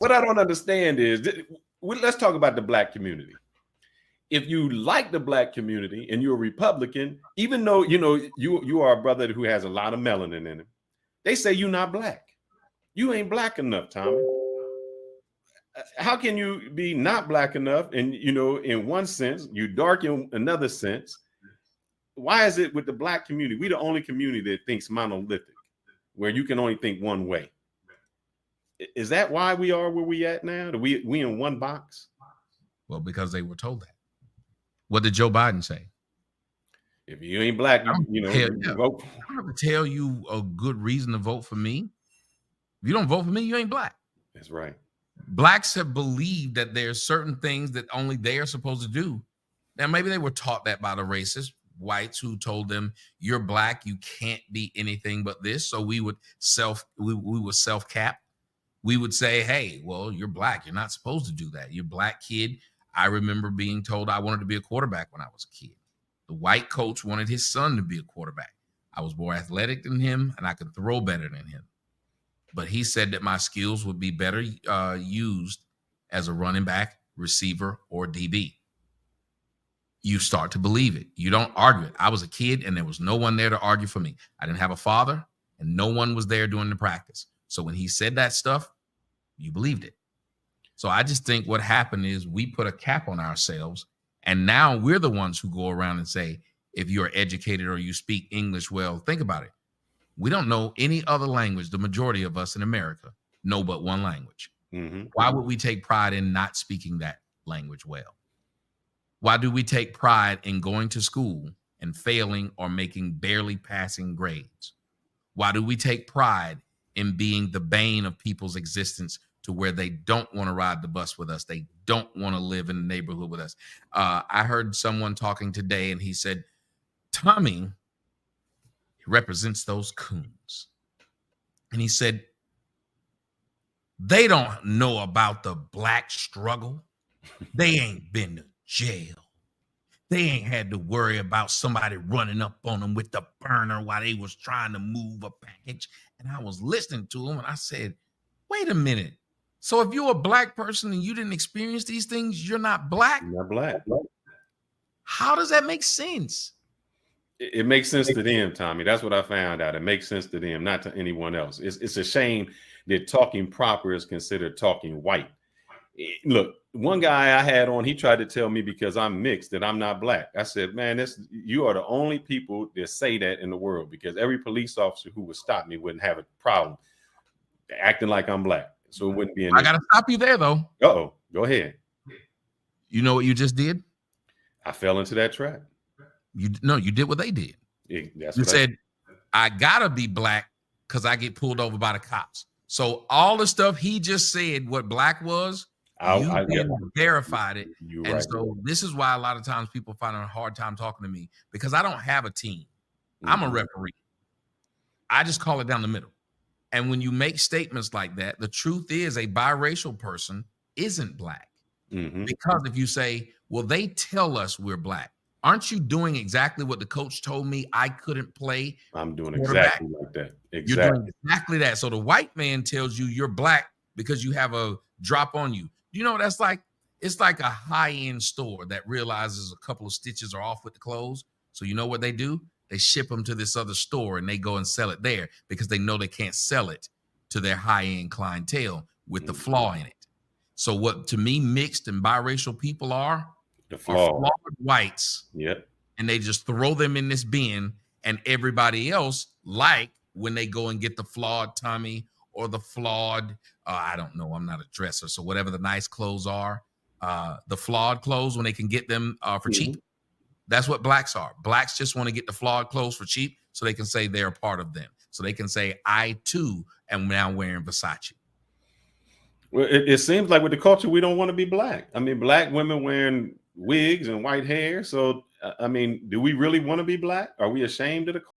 What I don't understand is, let's talk about the black community. If you like the black community and you're a Republican, even though you are a brother who has a lot of melanin in him, they say you're not black. You ain't black enough, Tommy. How can you be not black enough? And in one sense, you dark in another sense. Why is it with the black community? We're the only community that thinks monolithic, where you can only think one way. Is that why we are where we at now? We in one box? Well, because they were told that. What did Joe Biden say? If you ain't black, you vote. I don't have to tell you a good reason to vote for me. If you don't vote for me, you ain't black. That's right. Blacks have believed that there's certain things that only they are supposed to do. Now, maybe they were taught that by the racist whites who told them, you're black, you can't be anything but this. So we would self-cap. We would say, hey, well, you're black. You're not supposed to do that. You're a black kid. I remember being told I wanted to be a quarterback when I was a kid. The white coach wanted his son to be a quarterback. I was more athletic than him, and I could throw better than him. But he said that my skills would be better used as a running back, receiver, or DB. You start to believe it. You don't argue it. I was a kid, and there was no one there to argue for me. I didn't have a father, and no one was there during the practice. So when he said that stuff, you believed it. So I just think what happened is we put a cap on ourselves, and now we're the ones who go around and say, if you're educated or you speak English well, think about it. We don't know any other language. The majority of us in America know but one language. Mm-hmm. Why would we take pride in not speaking that language well? Why do we take pride in going to school and failing or making barely passing grades? Why do we take pride in being the bane of people's existence to where they don't want to ride the bus with us? They don't want to live in the neighborhood with us. I heard someone talking today, and he said, Tommy represents those coons. And he said, they don't know about the black struggle. They ain't been to jail. They ain't had to worry about somebody running up on them with the burner while they was trying to move a package. And I was listening to him, and I said, wait a minute. So if you're a black person and you didn't experience these things, you're not black? You're not black. How does that make sense? It makes sense to them, Tommy. That's what I found out. It makes sense to them, not to anyone else. It's a shame that talking proper is considered talking white. Look, one guy I had on, he tried to tell me because I'm mixed that I'm not black. I said, man, you are the only people that say that in the world, because every police officer who would stop me wouldn't have a problem acting like I'm black. So it wouldn't be an I got to stop you there, though. Uh-oh. Go ahead. You know what you just did? I fell into that trap. You did what they did. That's you said, I gotta be black because I get pulled over by the cops. So all the stuff he just said, what black was, you verified it. And right. So this is why a lot of times people find a hard time talking to me, because I don't have a team. Mm-hmm. I'm a referee. I just call it down the middle. And when you make statements like that, the truth is a biracial person isn't black. Mm-hmm. Because if you say, well, they tell us we're black, aren't you doing exactly what the coach told me I couldn't play? I'm doing exactly like that. Exactly. You're doing exactly that. So the white man tells you you're black because you have a drop on you. You know, that's like, it's like a high-end store that realizes a couple of stitches are off with the clothes. So you know what they do? They ship them to this other store and they go and sell it there because they know they can't sell it to their high-end clientele with the flaw in it. So what to me mixed and biracial people are flawed whites. Yep. And they just throw them in this bin, and everybody else, like when they go and get the flawed Tommy or the flawed, I don't know, I'm not a dresser. So whatever the nice clothes are, the flawed clothes, when they can get them for cheap. That's what blacks are. Blacks just want to get the flawed clothes for cheap so they can say they're a part of them. So they can say, I too am now wearing Versace. Well, it seems like with the culture, we don't want to be black. I mean, black women wearing wigs and white hair. So, I mean, do we really want to be black? Are we ashamed of the